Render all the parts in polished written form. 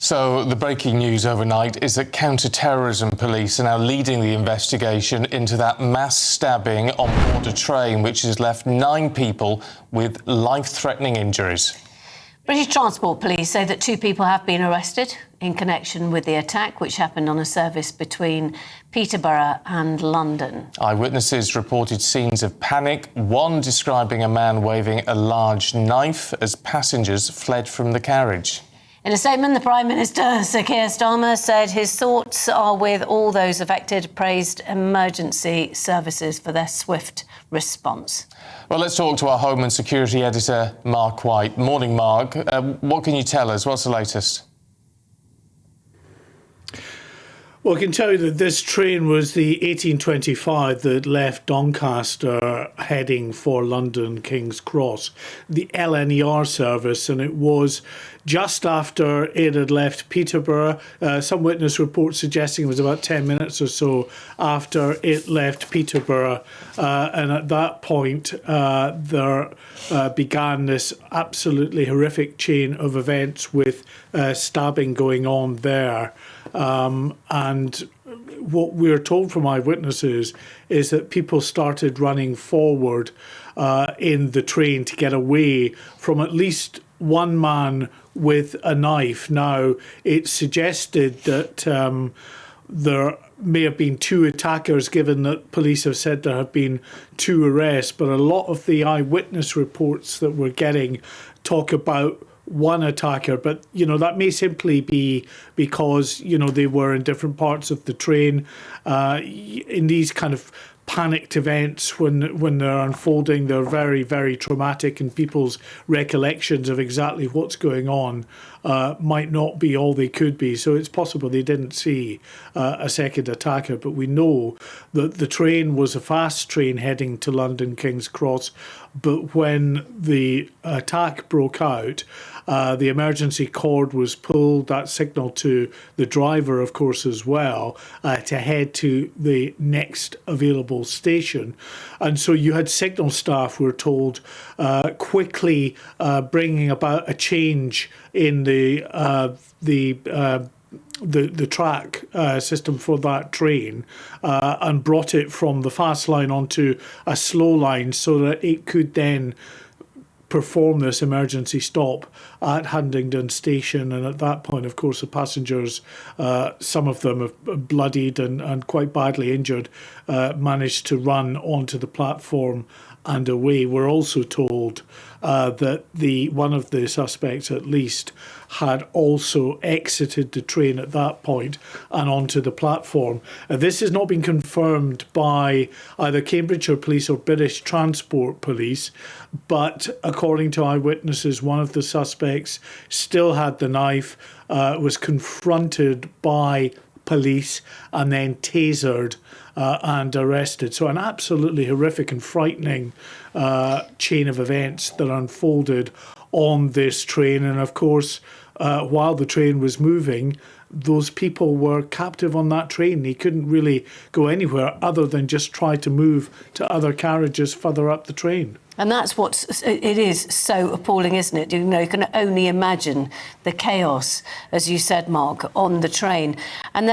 So the breaking news overnight is that counter-terrorism police are now leading the investigation into that mass stabbing on board a train which has left 9 people with life-threatening injuries. British Transport Police say that 2 people have been arrested in connection with the attack, which happened on a service between Peterborough and London. Eyewitnesses reported scenes of panic, one describing a man waving a large knife as passengers fled from the carriage. In a statement, the Prime Minister, Sir Keir Starmer, said his thoughts are with all those affected, praised emergency services for their swift response. Well, let's talk to our Home and Security Editor, Mark White. Morning, Mark. What can you tell us? What's the latest? Well, I can tell you that this train was the 1825 that left Doncaster heading for London King's Cross, the LNER service, and it was just after it had left Peterborough. Some witness reports suggesting it was about 10 minutes or so after it left Peterborough. And at that point, there began this absolutely horrific chain of events with stabbing going on there. And what we're told from eyewitnesses is that people started running forward in the train to get away from at least one man with a knife. Now, it's suggested that there may have been 2 attackers, given that police have said there have been 2 arrests, but a lot of the eyewitness reports that we're getting talk about one attacker, but that may simply be because they were in different parts of the train. In these kind of panicked events, when they're unfolding, they're very, very traumatic, and people's recollections of exactly what's going on might not be all they could be. So it's possible they didn't see a second attacker, but we know that the train was a fast train heading to London King's Cross. But when the attack broke out, the emergency cord was pulled. That signalled to the driver, of course, as well, to head to the next available station. And so you had signal staff, we're told, quickly bringing about a change in the track system for that train, and brought it from the fast line onto a slow line so that it could then perform this emergency stop at Huntingdon Station. And at that point, of course, the passengers, some of them have bloodied and quite badly injured, managed to run onto the platform and away. We're also told that one of the suspects, at least, had also exited the train at that point and onto the platform. This has not been confirmed by either Cambridgeshire Police or British Transport Police, but according to eyewitnesses, one of the suspects still had the knife, was confronted by police and then tasered and arrested. So an absolutely horrific and frightening chain of events that unfolded on this train. And of course, while the train was moving, those people were captive on that train. They couldn't really go anywhere other than just try to move to other carriages further up the train. And that's it is so appalling, isn't it? You can only imagine the chaos, as you said, Mark, on the train. And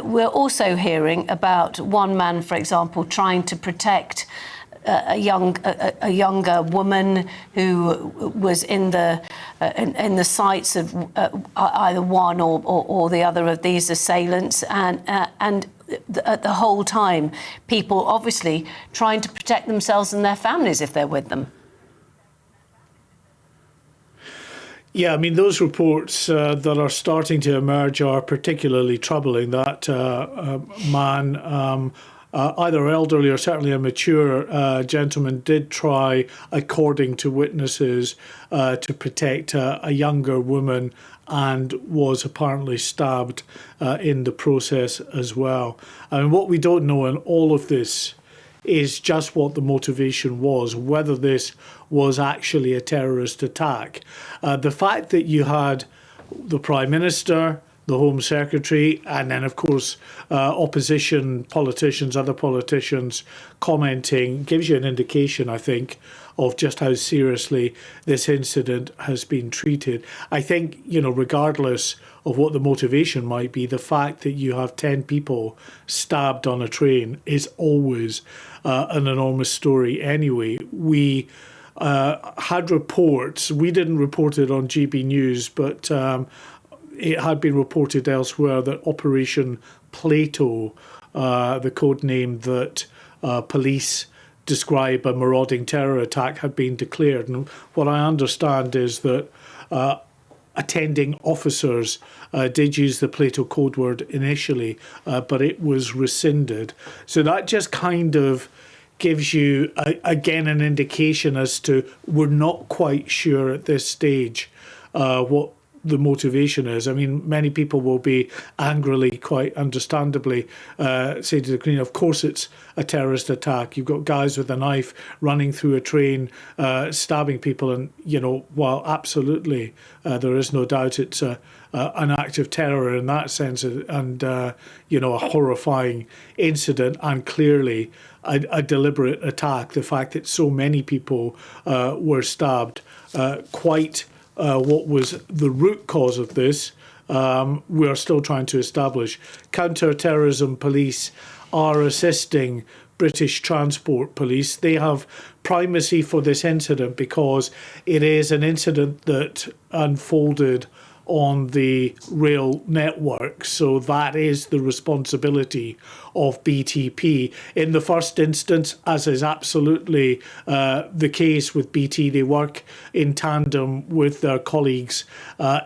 we're also hearing about one man, for example, trying to protect a younger woman who was in the sights of either one or the other of these assailants, and the whole time, people obviously trying to protect themselves and their families if they're with them. Yeah, I mean, those reports that are starting to emerge are particularly troubling. That man, either elderly or certainly a mature gentleman, did try, according to witnesses, to protect a younger woman, and was apparently stabbed in the process as well. I mean, what we don't know in all of this is just what the motivation was, whether this was actually a terrorist attack. The fact that you had the Prime Minister, the Home Secretary, and then, of course, opposition politicians, other politicians commenting, gives you an indication, I think, of just how seriously this incident has been treated. I think, regardless of what the motivation might be, the fact that you have 10 people stabbed on a train is always an enormous story anyway. We had reports, we didn't report it on GB News, but it had been reported elsewhere that Operation Plato, the code name that police describe a marauding terror attack, had been declared. And what I understand is that attending officers did use the Plato code word initially, but it was rescinded. So that just kind of gives you, again, an indication as to we're not quite sure at this stage what the motivation is. I mean, many people will be angrily, quite understandably, say to the Queen, of course it's a terrorist attack. You've got guys with a knife running through a train, stabbing people. And, while absolutely there is no doubt it's an act of terror in that sense, and, a horrifying incident, and clearly a deliberate attack, the fact that so many people were stabbed, what was the root cause of this, we are still trying to establish. Counter-terrorism police are assisting British Transport Police. They have primacy for this incident because it is an incident that unfolded on the rail network. So that is the responsibility of BTP. In the first instance, as is absolutely the case with BT, they work in tandem with their colleagues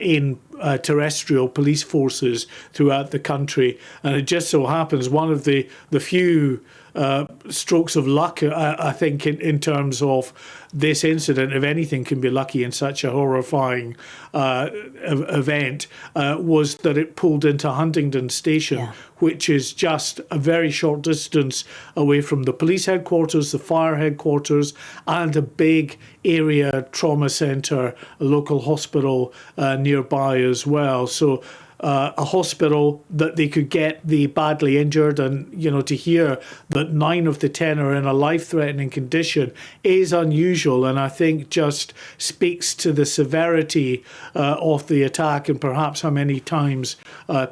in terrestrial police forces throughout the country. And it just so happens one of the few strokes of luck, I think, in terms of this incident, if anything can be lucky in such a horrifying event, was that it pulled into Huntingdon Station, which is just a very short distance away from the police headquarters, the fire headquarters, and a big area trauma centre, a local hospital nearby as well. So a hospital that they could get the badly injured, and to hear that 9 of the 10 are in a life-threatening condition is unusual, and I think just speaks to the severity of the attack, and perhaps how many times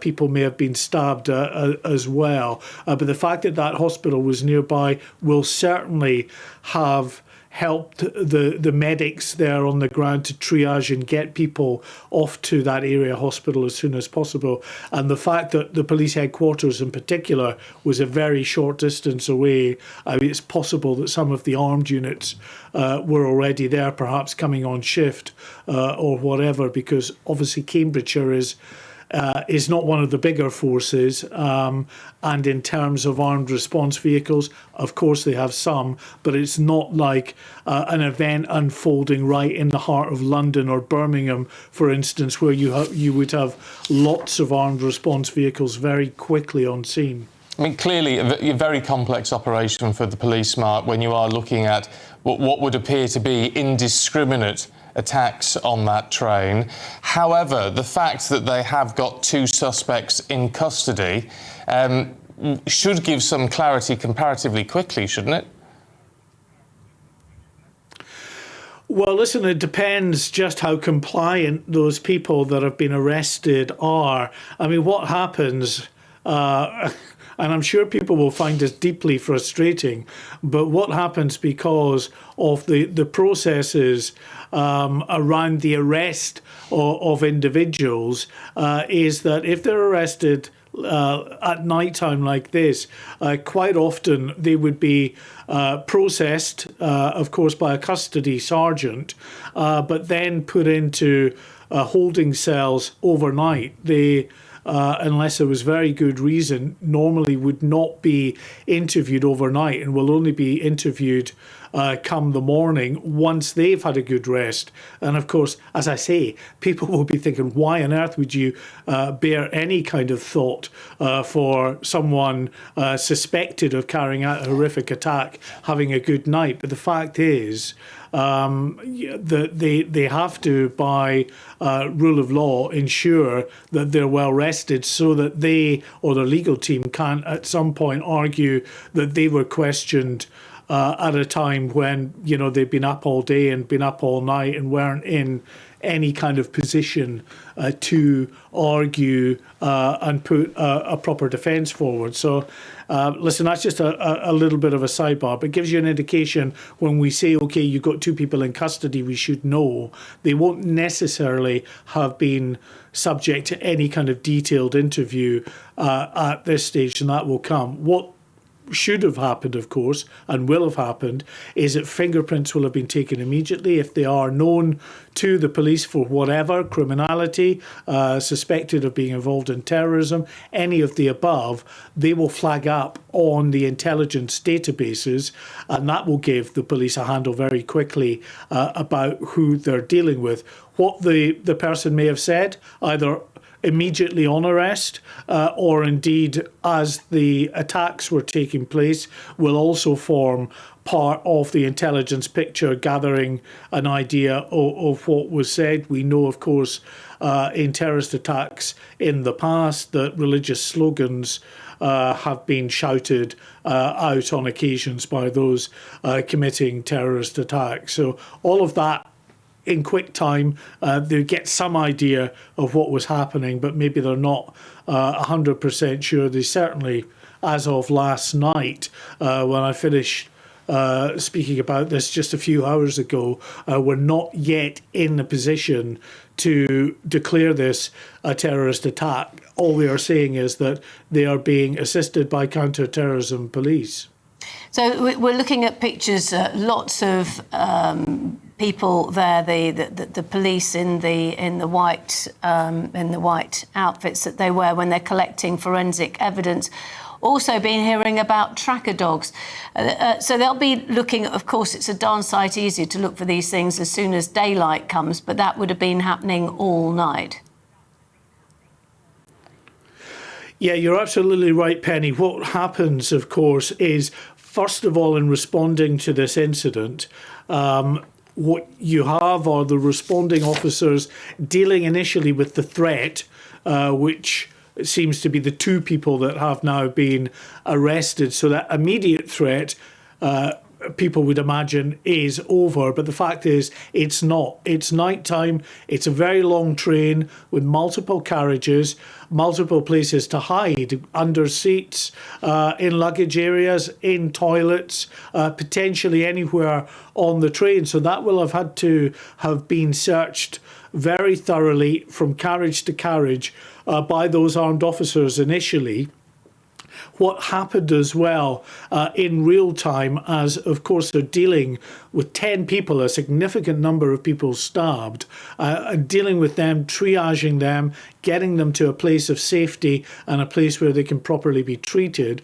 people may have been stabbed as well. But the fact that that hospital was nearby will certainly have helped the medics there on the ground to triage and get people off to that area hospital as soon as possible. And the fact that the police headquarters in particular was a very short distance away, I mean, it's possible that some of the armed units were already there, perhaps coming on shift or whatever, because obviously Cambridgeshire is not one of the bigger forces, and in terms of armed response vehicles, of course they have some, but it's not like an event unfolding right in the heart of London or Birmingham, for instance, where you would have lots of armed response vehicles very quickly on scene. I mean, clearly a very complex operation for the police, Mark, when you are looking at what would appear to be indiscriminate attacks on that train. However, the fact that they have got 2 suspects in custody should give some clarity comparatively quickly, shouldn't it? Well, listen, it depends just how compliant those people that have been arrested are. I mean, what happens, and I'm sure people will find this deeply frustrating, but what happens because of the processes around the arrest of individuals is that if they're arrested at night time like this, quite often they would be processed, of course, by a custody sergeant, but then put into holding cells overnight. They unless there was very good reason, normally would not be interviewed overnight and will only be interviewed come the morning once they've had a good rest. And of course, as I say, people will be thinking, why on earth would you bear any kind of thought for someone suspected of carrying out a horrific attack having a good night? But the fact is, that they have to, by rule of law, ensure that they're well rested so that they or their legal team can at some point argue that they were questioned at a time when, you know, they've been up all day and been up all night and weren't in any kind of position to argue and put a proper defence forward. So, listen, that's just a little bit of a sidebar, but gives you an indication when we say, OK, you've got two people in custody, we should know. They won't necessarily have been subject to any kind of detailed interview at this stage, and that will come. What should have happened, of course, and will have happened, is that fingerprints will have been taken immediately if they are known to the police for whatever criminality, suspected of being involved in terrorism, any of the above. They will flag up on the intelligence databases, and that will give the police a handle very quickly about who they're dealing with. What the person may have said, either immediately on arrest or indeed as the attacks were taking place, will also form part of the intelligence picture, gathering an idea of what was said. We know, of course, in terrorist attacks in the past that religious slogans have been shouted out on occasions by those committing terrorist attacks. So all of that in quick time, they get some idea of what was happening, but maybe they're not 100% sure. They certainly, as of last night, when I finished speaking about this just a few hours ago, were not yet in a position to declare this a terrorist attack. All we are saying is that they are being assisted by counter-terrorism police. So we're looking at pictures, lots of people there, the police in the white outfits that they wear when they're collecting forensic evidence. Also been hearing about tracker dogs. So they'll be looking, of course, it's a darn sight easier to look for these things as soon as daylight comes, but that would have been happening all night. Yeah, you're absolutely right, Penny. What happens, of course, is, first of all, in responding to this incident, what you have are the responding officers dealing initially with the threat, which seems to be the two people that have now been arrested. So that immediate threat, people would imagine, is over. But the fact is, it's not. It's nighttime. It's a very long train with multiple carriages, multiple places to hide, under seats, in luggage areas, in toilets, potentially anywhere on the train. So that will have had to have been searched very thoroughly from carriage to carriage by those armed officers initially. What happened as well in real time, as of course they're dealing with 10 people, a significant number of people stabbed, dealing with them, triaging them, getting them to a place of safety and a place where they can properly be treated,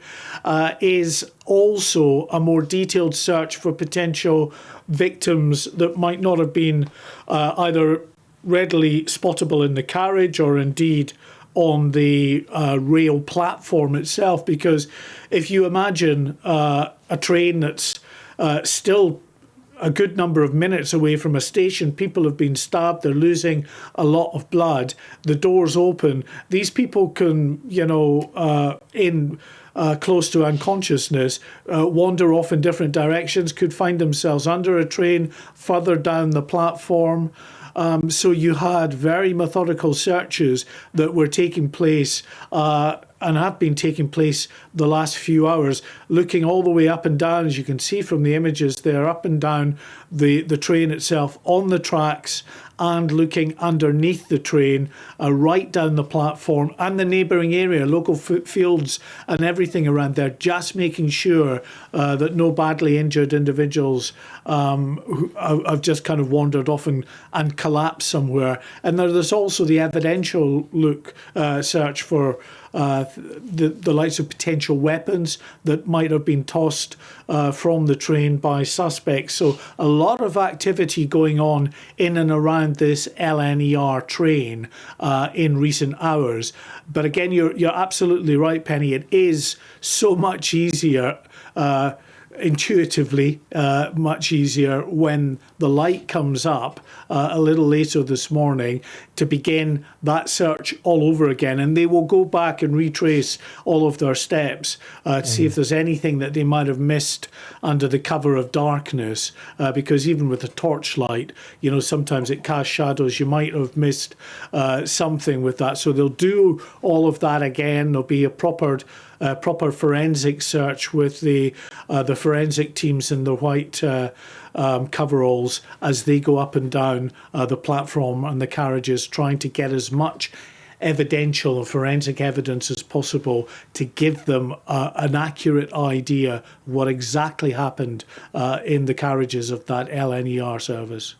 is also a more detailed search for potential victims that might not have been either readily spottable in the carriage or indeed on the rail platform itself. Because if you imagine a train that's still a good number of minutes away from a station, people have been stabbed, they're losing a lot of blood, the doors open, these people can, close to unconsciousness, wander off in different directions, could find themselves under a train further down the platform. So you had very methodical searches that were taking place and have been taking place the last few hours, looking all the way up and down, as you can see from the images there, up and down the train itself, on the tracks, and looking underneath the train, right down the platform and the neighbouring area, local fields and everything around there, just making sure that no badly injured individuals who have just kind of wandered off and collapsed somewhere. And there's also the evidential search for the likes of potential weapons that might have been tossed from the train by suspects. So a lot of activity going on in and around this LNER train in recent hours. But again, you're absolutely right, Penny. It is so much easier intuitively much easier when the light comes up a little later this morning to begin that search all over again. And they will go back and retrace all of their steps to see if there's anything that they might have missed under the cover of darkness, because even with a torchlight, you know, sometimes it casts shadows. You might have missed something with that. So they'll do all of that again. There'll be a proper forensic search with the forensic teams in the white coveralls as they go up and down the platform and the carriages, trying to get as much evidential and forensic evidence as possible to give them an accurate idea of what exactly happened in the carriages of that LNER service.